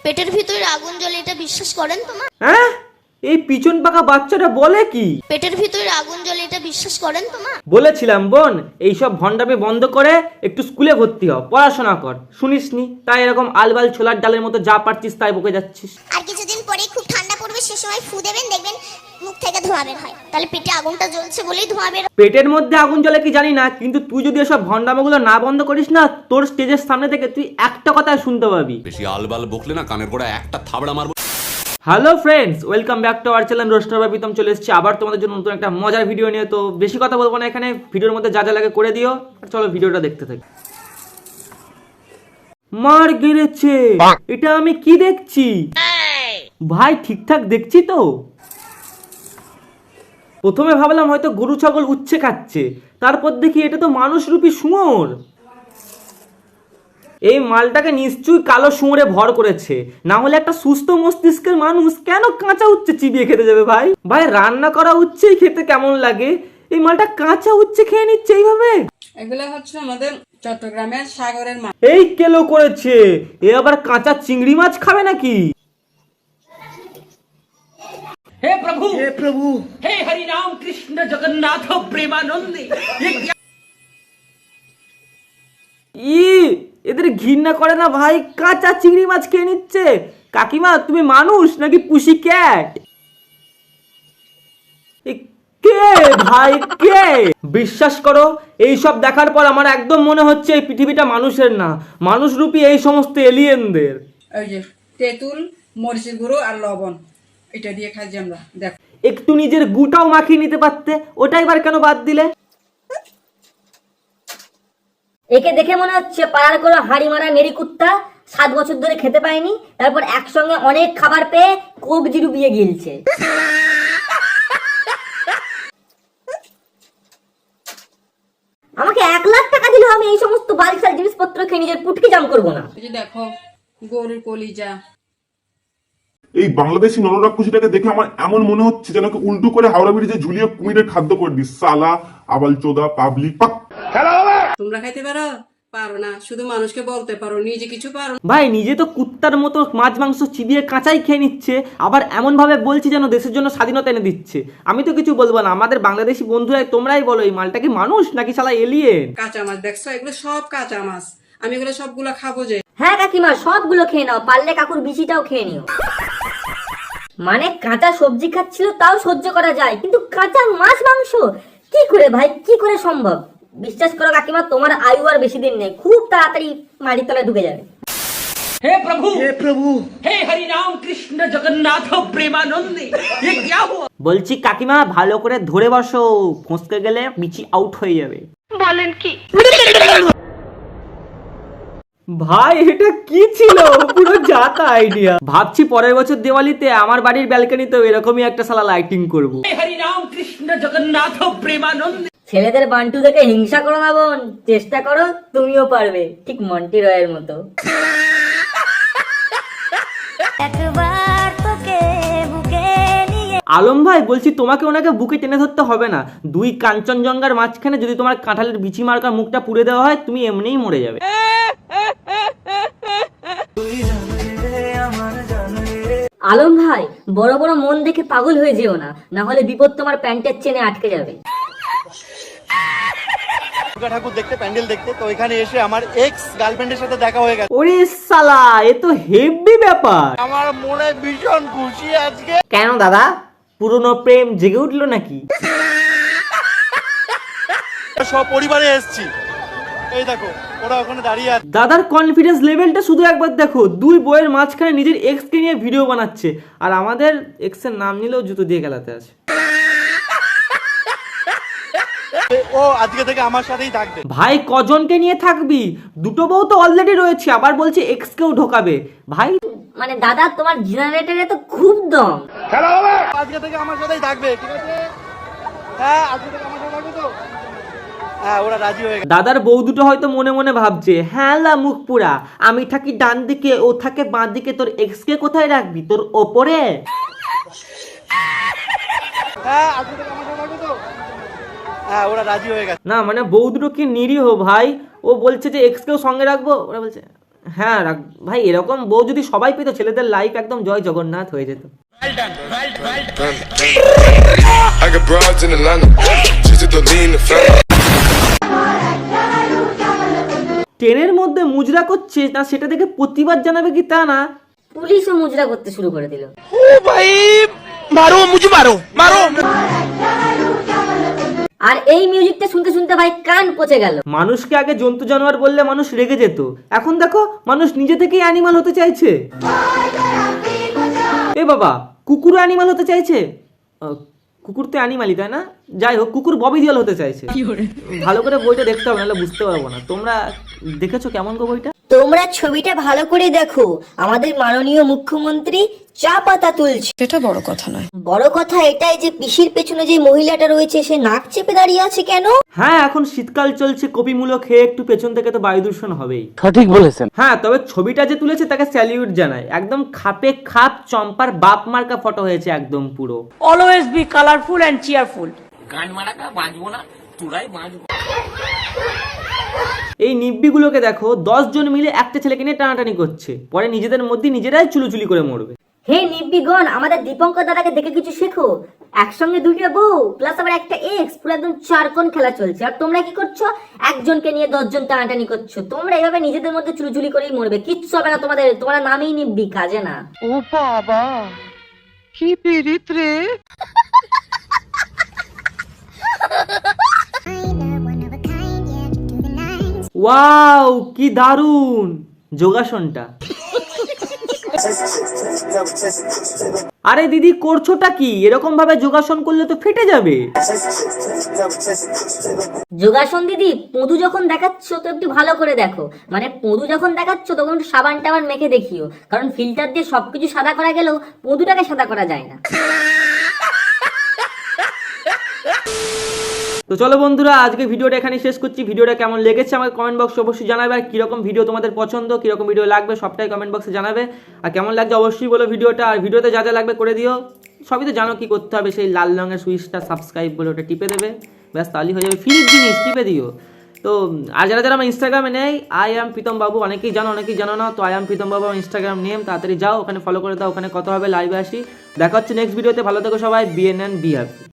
পেটের ভিতরে আগুন জ্বলে, এটা বিশ্বাস করেন তো মা? হ্যাঁ, এই পিছন পাকা বাচ্চাটা বলে কি? পেটের ভিতরে আগুন জ্বলে, এটা বিশ্বাস করেন তো মা? বলেছিলাম বোন, এইসব ভণ্ডামি বন্ধ করে একটু স্কুলে ভর্তি হ, পড়াশোনা কর। শুনিসনি? তাই এরকম আলবাল ছোলার ডালের মতো যা পারছিস তাই বকে যাচ্ছিস। আর কিছুদিন পরে খুব ঠান্ডা পড়বে, সে সময় ফু দেবেন, দেখবেন মুখ থেকে ধোঁয়া বের হয়। তাহলে পেটে আগুনটা জ্বলছে বলেই ধোঁয়া বের। পেটের মধ্যে আগুন জ্বলে কি জানি না, কিন্তু তুই যদি এসব ভণ্ডামিগুলো না বন্ধ করিস না, তোর স্টেজের সামনে থেকে তুই একটা কথাই শুনতে পাবি। বেশি আলবাল বকলে না কানের গোড়া একটা থাবড়া মারবো। Hello friends, welcome back to our channel roaster by Pritam. চলে এসেছি আবার তোমাদের জন্য নতুন একটা মজার ভিডিও নিয়ে। তো বেশি কথা বলবো না এখানে, ভিডিওর মধ্যে যা যা লাগে করে দিও, আর চলো ভিডিওটা দেখতে থাকি। মার গেড়েছে, এটা আমি কি দেখছি ভাই? ঠিকঠাক দেখছি তো? প্রথমে ভাবলাম হয়তো গরু ছাগল উচ্ছে খাচ্ছে, তারপর দেখি এটা তো মানুষরূপী শুয়োর। এই মালটাকে নিশ্চয়ই কালো শুয়োরে ভর করেছে, না হলে একটা সুস্থ মস্তিষ্কের মানুষ কেন কাঁচা উচ্ছে চিবিয়ে খেতে যাবে? ভাই ভাই রান্না করা উচ্ছেই খেতে কেমন লাগে, এই মালটা কাঁচা উচ্ছে খেয়ে নিচ্ছে এইভাবে। এগুলো হচ্ছে আমাদের চট্টগ্রামের সাগরের মাছ। এই কেলো করেছে, এ আবার কাঁচা চিংড়ি মাছ খাবে নাকি? हे प्रभु हे हरि राम कृष्ण जगन्नाथ प्रेमानंद। ই এদের ঘৃণা করে না ভাই, কাঁচা চিংড়ি মাছ খেয়ে নিচ্ছে। কাকিমা তুমি মানুষ নাকি পুষি ক্যাট? কে ভাই কে? বিশ্বাস করো, এই সব দেখার পর আমার একদম মনে হচ্ছে এই পৃথিবীটা মানুষের না, মানুষরূপী এই সমস্ত এলিয়েনদের। ওই যে তেঁতুল, মরিচের গুঁড়ো আর লবণ, এটা দিয়ে খাচ্ছি আমরা। দেখো, একটু নিজের গুটাও মাখিয়ে নিতে পারতে, ওটা এবার কেন বাদ দিলে? একে দেখে মনে হচ্ছে পাড়ার কোনো হাড়ি মারা নেড়ি কুত্তা, 7 বছর ধরে খেতে পায়নি, তারপর একসঙ্গে অনেক খাবার পেয়ে কবজি ডুবিয়ে গিলছে। আমাকে 1 লাখ টাকা দিলেও আমি এই সমস্ত বালসাল জিনিসপত্র খেয়ে নিজের পুটকি জাম করবো না। এই যে দেখো গরুর কলিজা। এই বাংলাদেশি নররাক্ষসীটাকে দেখে আমার এমন মনে হচ্ছে যেন কি উল্টো করে হাওড়া ব্রিজে ঝুলিয়ে কুমিরের খাদ্য করে দিস। সালা আবাল চোদা পাবলিক পাক। তোমরা খাইতে পারো? পারো না, শুধু মানুষকে বলতে পারো, নিজে কিছু পারো না। ভাই নিজে তো কুত্তার মতো মাছ মাংস চিবিয়ে কাঁচাই খেয়ে নিচ্ছে, আবার এমন ভাবে বলছি যেন দেশের জন্য স্বাধীনতা এনে দিচ্ছে। আমি তো কিছু বলবো না, আমাদের বাংলাদেশি বন্ধুরাই তোমরাই বলো এই মালটা কি মানুষ নাকি শালা এলিয়েন? কাঁচা মাছ দেখছো, এগুলো সব কাঁচা মাছ। আমি এগুলো সবগুলো খাবো যে। হ্যাঁ কাকিমা, সবগুলো খেয়ে নাও, পারলে কাকুর বিচিটাও খেয়ে নিও। মানে কাঁচা সবজি খাচ্ছিল তাও সহ্য করা যায়, কিন্তু কাঁচা মাছ মাংস কি করে ভাই, কি করে সম্ভব? বিশ্বাস করো কাকিমা, তোমার আয়ু আর বেশি দিন নেই, খুব তাড়াতাড়ি মাটির তলায় ঢুকে যাবে। हे प्रभु हे हरि राम कृष्ण जगन्नाथ प्रेमानंद। ये क्या हुआ? বলছি কাকিমা ভালো করে ধরে বসো, ফসকে গেলে বিচি আউট হয়ে যাবে। বলেন কি? ভাই এটা কি ছিল? পুরো জাতা আইডিয়া। ভাবছি পরের বছর দিওয়ালিতে আমার বাড়ির ব্যালকনিতেও এরকমই একটা শালা লাইটিং করব। हे हरि राम कृष्ण जगन्नाथ प्रेमानंद। ছেলেদের বান্টু দেখে হিংসা করো না বোন, চেষ্টা করো তুমিও পারবে, ঠিক মন্টি রয়ের মতো। আলম ভাই বলছি তোমাকে ওনাকে বুকে টেনে ধরতে হবে না, 2 কাঞ্চনজঙ্ঘার মাঝখানে যদি তোমার কাঁঠালের বিচি মার্কার মুখটা পুড়ে দেওয়া হয়, তুমি এমনিই মরে যাবে। আলম ভাই বড় বড় মন দেখে পাগল হয়ে যেও না, না হলে বিপদ তোমার প্যান্টের চেনে আটকে যাবে। ঠাকুর দেখতে, প্যান্ডেল দেখতে, তো এখানে এসে আমার এক্স গার্লফ্রেন্ডের সাথে দেখা হয়ে গেছে। ওরে শালা, এ তো হেভি ব্যাপার। আমার মনে ভীষণ খুশি আজকে। কেন দাদা, পুরনো প্রেম জেগে উঠলো নাকি? সব পরিবারে এসেছি, এই দেখো ওরা ওখানে দাঁড়িয়ে আছে। দাদার কনফিডেন্স লেভেলটা শুধু একবার দেখো, 2 বইয়ের মাঝখানে নিজের এক্স কে নিয়ে ভিডিও বানাচ্ছে, আর আমাদের এক্স এর নাম নিলেও জুতো দিয়ে গেলাতে আছে। ও আজকে থেকে আমার সাথেই থাকবে। ভাই কজনকে নিয়ে থাকবি? 2টো বউ তো অলরেডি রয়েছে, আবার বলছে এক্স কেও ঢোকাবে। ভাই মানে দাদা তোমার জেনারেটরে তো খুব দম। আজকে থেকে আমার সাথেই থাকবে, ঠিক আছে? হ্যাঁ আজকে থেকে আমার সাথে থাকবে তো? হ্যাঁ ওরা রাজি হয়ে গেছে। দাদার বউ দুটো হয়তো মনে মনে ভাবছে, হ্যাঁ লা মুখ পুরা, আমি থাকি ডান দিকে, ও থাকে বাঁ দিকে, তোর এক্স কে কোথায় রাখবি? তোর ওপরে? হ্যাঁ আজকে থেকে আমার সাথে থাকবে তো? হ্যাঁ ওরা রাজি হয়ে গেছে। না মানে বউ দুটো কি নিরীহ ভাই, ও বলছে যে এক্স কেও সঙ্গে রাখবো, ওরা বলছে হ্যাঁ ভাই এরকম বউ যদি সবাই পেতো ছেলেদের লাইফ একদম জয় জগন্নাথ হয়ে যেত। I got broads in Atlanta. Just to lean the family. ট্রেনের মধ্যে মুজরা করছে না সেটা দেখে প্রতিবাদ জানাবে কি তা না, পুলিশও মুজরা করতে শুরু করে দিল। আর এই মিউজিকটা শুনতে শুনতে ভাই কান পচে গেল। মানুষকে আগে জন্তু জানোয়ার বললে মানুষ রেগে যেত, এখন দেখো মানুষ নিজে থেকেই অ্যানিমাল হতে চাইছে। এ বাবা কুকুরও অ্যানিমাল হতে চাইছে, কুকুর তো অ্যানিমালই তাই না, যাই হোক কুকুর ববি দিয়াল হতে চাইছে। ভালো করে বইটা দেখতে হবে নাহলে বুঝতে পারবো না। তোমরা দেখেছো কেমন গো বইটা? তোমরা ছবিটা ভালো করে দেখো, আমাদের মাননীয় মুখ্যমন্ত্রী চা পাতা তুলছে। সেটা বড় কথা নয়, বড় কথা এটাই যে পিসির পেছনে যে মহিলাটা রয়েছে সে নাক চেপে দাঁড়িয়ে আছে কেন? হ্যাঁ এখন শীতকাল চলছে, কপি মূলো খেয়ে একটু পেছন থেকে তো বায়ু দূষণ হবেই। সঠিক বলেছেন। হ্যাঁ তবে ছবিটা যে তুলেছে তাকে স্যালিউট জানাই, একদম খাপে খাপ চম্পার বাপ মার্কা ফটো হয়েছে একদম পুরো। Always be colorful and cheerful. এই নিব্বিগুলোকে দেখো 10 জন মিলে একটা ছেলেকে নিয়ে টানাটানি করছে, পরে নিজেদের মধ্যে নিজেরাই চুলুচুলি করে মরবে। হে নিব্বিগণ, আমাদের দীপঙ্কর দাদাকে দেখে কিছু শেখো। একসঙ্গে দুইটা বউ প্লাস আবার একটা এক্স, পুরো একদম চারকোণ খেলা চলছে। আর তোমরা কি করছো? একজনকে নিয়ে 10 জন টানাটানি করছো। তোমরা এইভাবে নিজেদের মধ্যে চুলুচুলি করেই মরবে, কিচ্ছু হবে না তোমাদের। তোমার নামেই নিব্বি, কাজে না। ও বাবা কি পীড়িত রে। ওয়াও কি দারুন যোগাসনটা। আরে দিদি করছোটা কি? এরকম ভাবে যোগাসন করলে তো ফেটে যাবে। যোগাসন দিদি, পদু যখন দেখাচ্ছ তো একটু ভালো করে দেখো। মানে পদু যখন দেখাচ্ছ তখন একটু সাবান টাবান মেখে দেখিও, কারণ ফিল্টার দিয়ে সবকিছু সাদা করা গেলেও পদুটাকে সাদা করা যায় না। তো চলো বন্ধুরা আজকে ভিডিওটা এখানে শেষ করছি। ভিডিওটা কেমন লেগেছে আমাকে কমেন্ট বক্সে অবশ্যই জানাবে, আর কিরকম ভিডিও তোমাদের পছন্দ, কিরকম ভিডিও লাগবে সবটাই কমেন্ট বক্সে জানাবে। আর কেমন লাগছে অবশ্যই বলো ভিডিওটা, আর ভিডিওতে যা যা লাগবে করে দিও। সবই তো জানো কি করতে হবে, সেই লাল রঙের সুইচটা সাবস্ক্রাইব বলে ওটা টিপে দেবে, ব্যাস তাহলেই হয়ে যাবে, ফ্রির জিনিস টিপে দিও। তো আর যারা যারা আমার ইনস্টাগ্রামে নেই আই অ্যাম প্রীতম বাবু, অনেকেই জানো অনেকেই জানো না, তো আই অ্যাম প্রীতম বাবু আমার ইনস্টাগ্রাম নেম, তাড়াতাড়ি যাও ওখানে ফলো করে দাও, ওখানে কত হবে লাইভে আসি। দেখা হচ্ছে নেক্সট ভিডিওতে, ভালো থেকো সবাই, বিএনএন বি হ্যাপি।